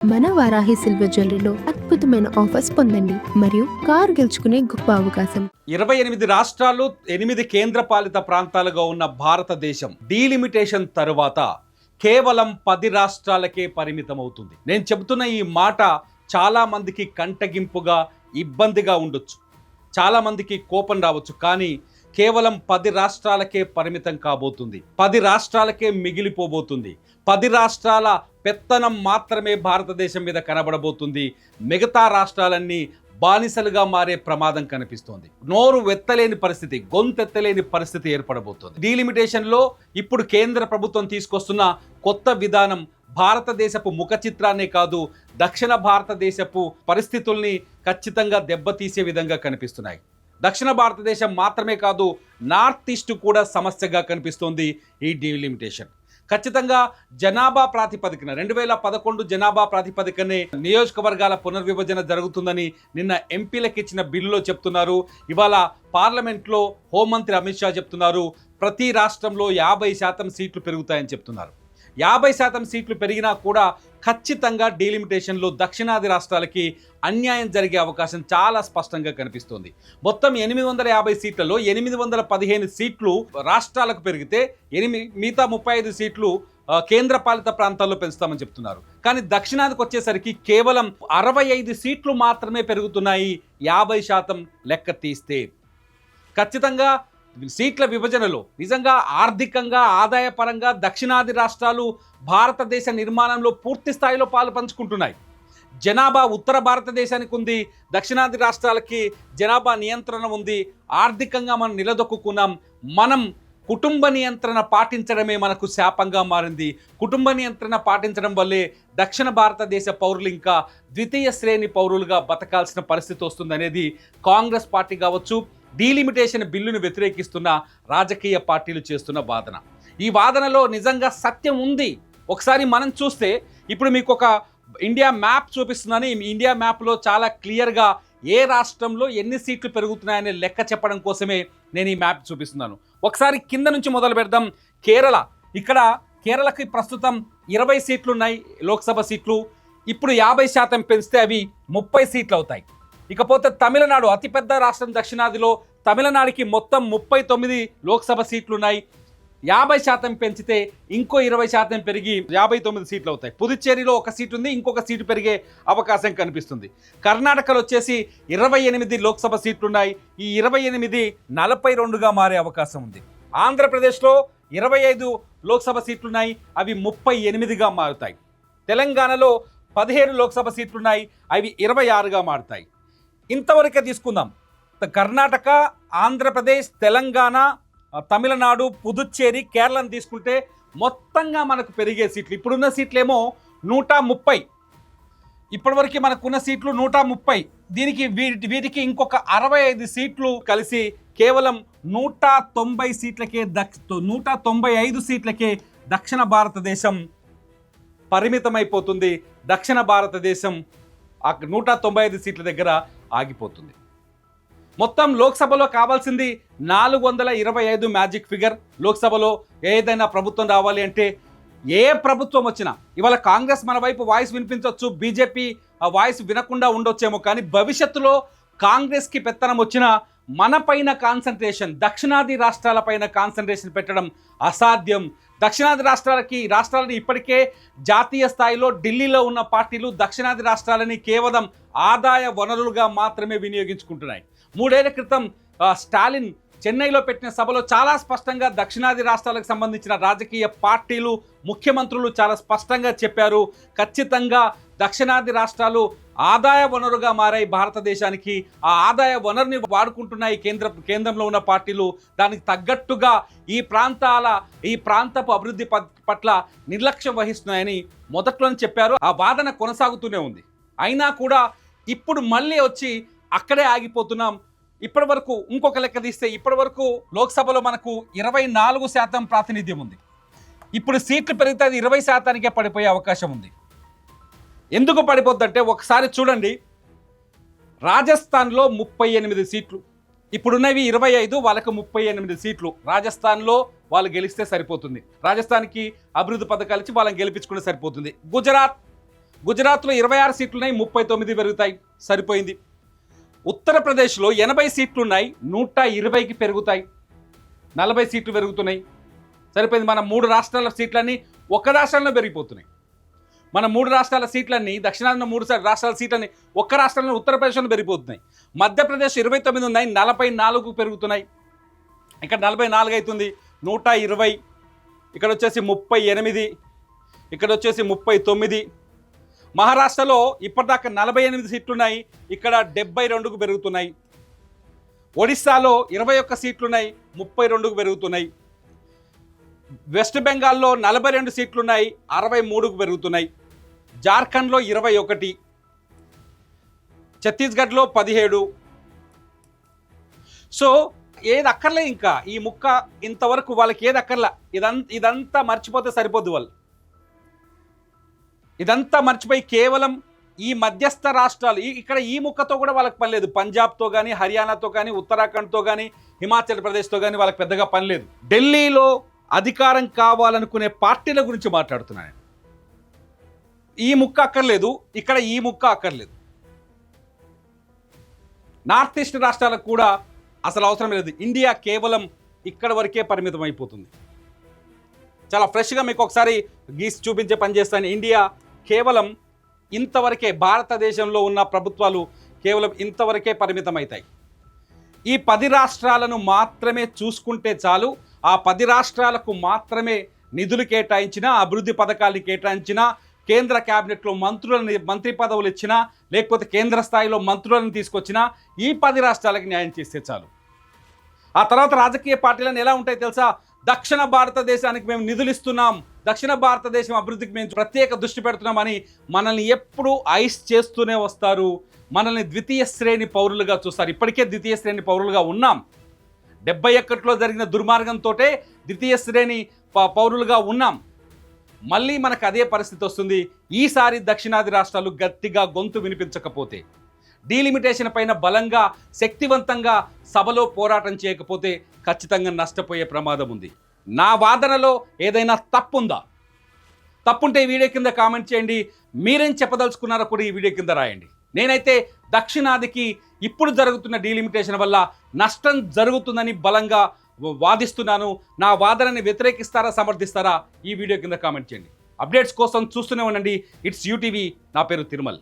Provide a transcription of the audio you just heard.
మన వారాహి సిల్వర్ జ్యువెలరీలో అద్భుతమైన ఆఫర్స్ పొందండి మరియు కారు గెలుచుకునే గొప్ప అవకాశం. 28 రాష్ట్రాలు 8 కేంద్రపాలిత ప్రాంతాలుగా ఉన్న భారతదేశం డీలిమిటేషన్ తరువాత కేవలం 10 రాష్ట్రాలకే పరిమితమవుతుంది. నేను చెబుతున్న ఈ మాట చాలా మందికి కంటగింపుగా ఇబ్బందిగా ఉండొచ్చు, చాలా మందికి కోపం రావచ్చు. కానీ కేవలం 10 రాష్ట్రాలకే పరిమితం కాబోతుంది, 10 రాష్ట్రాలకే మిగిలిపోబోతుంది. 10 రాష్ట్రాల పెత్తనం మాత్రమే భారతదేశం మీద కనబడబోతుంది. మిగతా రాష్ట్రాలన్నీ బానిసలుగా మారే ప్రమాదం కనిపిస్తోంది. నోరు వెత్తలేని పరిస్థితి, గొంతెత్తలేని పరిస్థితి ఏర్పడబోతోంది. డీలిమిటేషన్లో ఇప్పుడు కేంద్ర ప్రభుత్వం తీసుకొస్తున్న కొత్త విధానం భారతదేశపు ముఖ చిత్రాన్నే కాదు, దక్షిణ భారతదేశపు పరిస్థితుల్ని ఖచ్చితంగా దెబ్బతీసే విధంగా కనిపిస్తున్నాయి. దక్షిణ భారతదేశం మాత్రమే కాదు, నార్త్ ఈస్ట్ కూడా సమస్యగా కనిపిస్తోంది ఈ డీలిమిటేషన్. ఖచ్చితంగా జనాభా ప్రాతిపదికన 2011 జనాభా ప్రాతిపదికనే నియోజకవర్గాల పునర్విభజన జరుగుతుందని నిన్న ఎంపీలకు ఇచ్చిన బిల్లులో చెప్తున్నారు. ఇవాళ పార్లమెంట్లో హోంమంత్రి అమిత్ షా చెప్తున్నారు, ప్రతి రాష్ట్రంలో 50% సీట్లు పెరుగుతాయని చెప్తున్నారు. 50% సీట్లు పెరిగినా కూడా ఖచ్చితంగా డీలిమిటేషన్లో దక్షిణాది రాష్ట్రాలకి అన్యాయం జరిగే అవకాశం చాలా స్పష్టంగా కనిపిస్తోంది. మొత్తం 850 సీట్లలో 815 సీట్లు రాష్ట్రాలకు పెరిగితే మిగతా 35 సీట్లు కేంద్రపాలిత ప్రాంతాల్లో పెంచుతామని చెప్తున్నారు. కానీ దక్షిణాదికి వచ్చేసరికి కేవలం 65 సీట్లు మాత్రమే పెరుగుతున్నాయి 50% లెక్క తీస్తే. ఖచ్చితంగా సీట్ల విభజనలో నిజంగా ఆర్థికంగా ఆదాయపరంగా దక్షిణాది రాష్ట్రాలు భారతదేశ నిర్మాణంలో పూర్తి స్థాయిలో పాలు పంచుకుంటున్నాయి. జనాభా ఉత్తర భారతదేశానికి ఉంది, దక్షిణాది రాష్ట్రాలకి జనాభా నియంత్రణ ఉంది. ఆర్థికంగా మనం నిలదొక్కున్నాం. మనం కుటుంబ నియంత్రణ పాటించడమే మనకు శాపంగా మారింది. కుటుంబ నియంత్రణ పాటించడం వల్లే దక్షిణ భారతదేశ పౌరులు ఇంకా ద్వితీయ శ్రేణి పౌరులుగా బతకాల్సిన పరిస్థితి వస్తుందనేది కాంగ్రెస్ పార్టీ కావచ్చు, డీలిమిటేషన్ బిల్లును వ్యతిరేకిస్తున్న రాజకీయ పార్టీలు చేస్తున్న వాదన. ఈ వాదనలో నిజంగా సత్యం ఉంది. ఒకసారి మనం చూస్తే ఇప్పుడు మీకు ఒక ఇండియా మ్యాప్ చూపిస్తున్నాను. ఈ ఇండియా మ్యాప్లో చాలా క్లియర్గా ఏ రాష్ట్రంలో ఎన్ని సీట్లు పెరుగుతున్నాయనే లెక్క చెప్పడం కోసమే నేను ఈ మ్యాప్ చూపిస్తున్నాను. ఒకసారి కింద నుంచి మొదలు పెడదాం. కేరళ, ఇక్కడ కేరళకి ప్రస్తుతం 20 సీట్లు ఉన్నాయి లోక్సభ సీట్లు. ఇప్పుడు 50% పెంచితే అవి 30 సీట్లు అవుతాయి. ఇకపోతే తమిళనాడు, అతిపెద్ద రాష్ట్రం దక్షిణాదిలో, తమిళనాడుకి మొత్తం 39 లోక్సభ సీట్లు ఉన్నాయి. 50% పెంచితే ఇంకో 20% పెరిగి 59 సీట్లు అవుతాయి. పుదుచ్చేరిలో ఒక సీటు ఉంది, ఇంకొక సీటు పెరిగే అవకాశం కనిపిస్తుంది. కర్ణాటకలో వచ్చేసి 28 లోక్సభ సీట్లున్నాయి. ఈ 28 42గా మారే అవకాశం ఉంది. ఆంధ్రప్రదేశ్లో 25 లోక్సభ సీట్లున్నాయి, అవి 38గా మారుతాయి. తెలంగాణలో 17 లోక్సభ సీట్లున్నాయి, అవి 26గా మారుతాయి. ఇంతవరకే తీసుకుందాం. కర్ణాటక, ఆంధ్రప్రదేశ్, తెలంగాణ, తమిళనాడు, పుదుచ్చేరి, కేరళను తీసుకుంటే మొత్తంగా మనకు పెరిగే సీట్లు, ఇప్పుడున్న సీట్లేమో 130. ఇప్పటివరకు మనకున్న సీట్లు 130. దీనికి వీటికి ఇంకొక 65 సీట్లు కలిసి కేవలం 190 సీట్లకే 195 సీట్లకే దక్షిణ భారతదేశం పరిమితమైపోతుంది. దక్షిణ భారతదేశం 195 సీట్ల దగ్గర ఆగిపోతుంది. మొత్తం లోక్సభలో కావాల్సింది 425 మ్యాజిక్ ఫిగర్. లోక్సభలో ఏదైనా ప్రభుత్వం రావాలి అంటే, ఏ ప్రభుత్వం వచ్చినా, ఇవాళ కాంగ్రెస్ మన వైపు వాయిస్ వినిపించవచ్చు, బీజేపీ ఆ వాయిస్ వినకుండా ఉండొచ్చేమో, కానీ భవిష్యత్తులో కాంగ్రెస్కి పెత్తనం వచ్చినా మన పైన కాన్సన్ట్రేషన్, దక్షిణాది రాష్ట్రాలపైన కాన్సన్ట్రేషన్ పెట్టడం అసాధ్యం. దక్షిణాది రాష్ట్రాలని ఇప్పటికే జాతీయ స్థాయిలో ఢిల్లీలో ఉన్న పార్టీలు దక్షిణాది రాష్ట్రాలని కేవలం ఆదాయ వనరులుగా మాత్రమే వినియోగించుకుంటున్నాయి. 3 ఏళ్ల క్రితం స్టాలిన్ చెన్నైలో పెట్టిన సభలో చాలా స్పష్టంగా దక్షిణాది రాష్ట్రాలకు సంబంధించిన రాజకీయ పార్టీలు, ముఖ్యమంత్రులు చాలా స్పష్టంగా చెప్పారు, ఖచ్చితంగా దక్షిణాది రాష్ట్రాలు ఆదాయ వనరుగా మారాయి భారతదేశానికి. ఆ ఆదాయ వనరుని వాడుకుంటున్నాయి కేంద్రంలో ఉన్న పార్టీలు. దానికి తగ్గట్టుగా ఈ ప్రాంతపు అభివృద్ధి పట్ల నిర్లక్ష్యం వహిస్తున్నాయని మొదట్లోనే చెప్పారు. ఆ వాదన కొనసాగుతూనే ఉంది. అయినా కూడా ఇప్పుడు మళ్ళీ వచ్చి అక్కడే ఆగిపోతున్నాం. ఇప్పటి వరకు ఇంకొక లెక్క తీస్తే ఇప్పటి వరకు లోక్సభలో మనకు 24% ప్రాతినిధ్యం ఉంది. ఇప్పుడు సీట్లు పెరిగితే అది 20%కే పడిపోయే అవకాశం ఉంది. ఎందుకు పడిపోద్దంటే ఒకసారి చూడండి, రాజస్థాన్లో 38 సీట్లు, ఇప్పుడున్నవి 25, వాళ్ళకు 38 సీట్లు. రాజస్థాన్లో వాళ్ళు గెలిస్తే సరిపోతుంది. రాజస్థాన్కి అభివృద్ధి పథకాలు ఇచ్చి వాళ్ళని గెలిపించుకుంటే సరిపోతుంది. గుజరాత్ గుజరాత్లో 26 సీట్లున్నాయి, 39 పెరుగుతాయి, సరిపోయింది. ఉత్తరప్రదేశ్లో 80 సీట్లున్నాయి, 120కి పెరుగుతాయి, 40 సీట్లు పెరుగుతున్నాయి, సరిపోయింది. మన 3 రాష్ట్రాల సీట్లన్నీ ఒక రాష్ట్రంలో పెరిగిపోతున్నాయి. మన 3 రాష్ట్రాల సీట్లన్నీ, దక్షిణాదిన 3 రాష్ట్రాల సీట్లన్నీ ఒక్క రాష్ట్రంలో ఉత్తరప్రదేశ్లో పెరిగిపోతున్నాయి. మధ్యప్రదేశ్ 29 ఉన్నాయి, 44కు పెరుగుతున్నాయి. ఇక్కడ 44 అవుతుంది, 120. ఇక్కడ వచ్చేసి 38, ఇక్కడ వచ్చేసి 39. మహారాష్ట్రలో ఇప్పటిదాకా 48 సీట్లున్నాయి, ఇక్కడ 72కు పెరుగుతున్నాయి. ఒడిస్సాలో 21 సీట్లున్నాయి, 32కు పెరుగుతున్నాయి. వెస్ట్ బెంగాల్లో 42 సీట్లున్నాయి, 63కు పెరుగుతున్నాయి. జార్ఖండ్లో 21, ఛత్తీస్గఢ్లో 17. సో ఏది అక్కర్లే, ఇంకా ఈ ముక్క ఇంతవరకు వాళ్ళకి ఏది అక్కర్లా. ఇదంతా మర్చిపోతే సరిపోద్దు. వాళ్ళు ఇదంతా మర్చిపోయి కేవలం ఈ మధ్యస్థ రాష్ట్రాలు, ఇక్కడ ఈ ముక్కతో కూడా వాళ్ళకి పని లేదు. పంజాబ్తో కానీ, హర్యానాతో కానీ, ఉత్తరాఖండ్తో కానీ, హిమాచల్ ప్రదేశ్తో కానీ వాళ్ళకి పెద్దగా పని లేదు. ఢిల్లీలో అధికారం కావాలనుకునే పార్టీల గురించి మాట్లాడుతున్నాను. ఈ ముక్క అక్కర్లేదు, ఇక్కడ ఈ ముక్క అక్కర్లేదు. నార్త్ ఈస్ట్ రాష్ట్రాలకు కూడా అసలు అవసరం లేదు. ఇండియా కేవలం ఇక్కడ వరకే పరిమితం అయిపోతుంది. చాలా ఫ్రెష్గా మీకు ఒకసారి గీసి చూపించే పని చేస్తాను. ఇండియా కేవలం ఇంతవరకే, భారతదేశంలో ఉన్న ప్రభుత్వాలు కేవలం ఇంతవరకే పరిమితం అవుతాయి. ఈ 10 రాష్ట్రాలను మాత్రమే చూసుకుంటే చాలు. ఆ 10 రాష్ట్రాలకు మాత్రమే నిధులు కేటాయించినా, అభివృద్ధి పథకాలు కేటాయించినా, కేంద్ర క్యాబినెట్లో మంత్రి పదవులు ఇచ్చినా, లేకపోతే కేంద్ర స్థాయిలో మంత్రులను తీసుకొచ్చినా ఈ 10 రాష్ట్రాలకు న్యాయం చేస్తే చాలు. ఆ తర్వాత రాజకీయ పార్టీలను ఎలా ఉంటాయి తెలుసా? దక్షిణ భారతదేశానికి మేము నిధులు ఇస్తున్నాం, దక్షిణ భారతదేశం అభివృద్ధికి మేము ప్రత్యేక దృష్టి పెడుతున్నామని మనల్ని ఎప్పుడూ ఐస్ చేస్తూనే వస్తారు. మనల్ని ద్వితీయ శ్రేణి పౌరులుగా చూస్తారు. ఇప్పటికే ద్వితీయ శ్రేణి పౌరులుగా ఉన్నాం. 71లో జరిగిన దుర్మార్గంతో ద్వితీయ శ్రేణి పౌరులుగా ఉన్నాం. మళ్ళీ మనకు అదే పరిస్థితి వస్తుంది. ఈసారి దక్షిణాది రాష్ట్రాలు గట్టిగా గొంతు వినిపించకపోతే, డీలిమిటేషన్ పైన బలంగా శక్తివంతంగా సభలో పోరాటం చేయకపోతే ఖచ్చితంగా నష్టపోయే ప్రమాదం ఉంది. నా వాదనలో ఏదైనా తప్పుందా? తప్పుంటే ఈ వీడియో కింద కామెంట్ చేయండి. మీరేం చెప్పదలుచుకున్నారో కూడా ఈ వీడియో కింద రాయండి. నేనైతే దక్షిణాదికి ఇప్పుడు జరుగుతున్న డీలిమిటేషన్ వల్ల నష్టం జరుగుతుందని బలంగా వాదిస్తున్నాను. నా వాదనని వ్యతిరేకిస్తారా, సమర్థిస్తారా? ఈ వీడియో కింద కామెంట్ చేయండి. అప్డేట్స్ కోసం చూస్తూనే ఉండండి. It's UTV. నా పేరు తిరుమల్.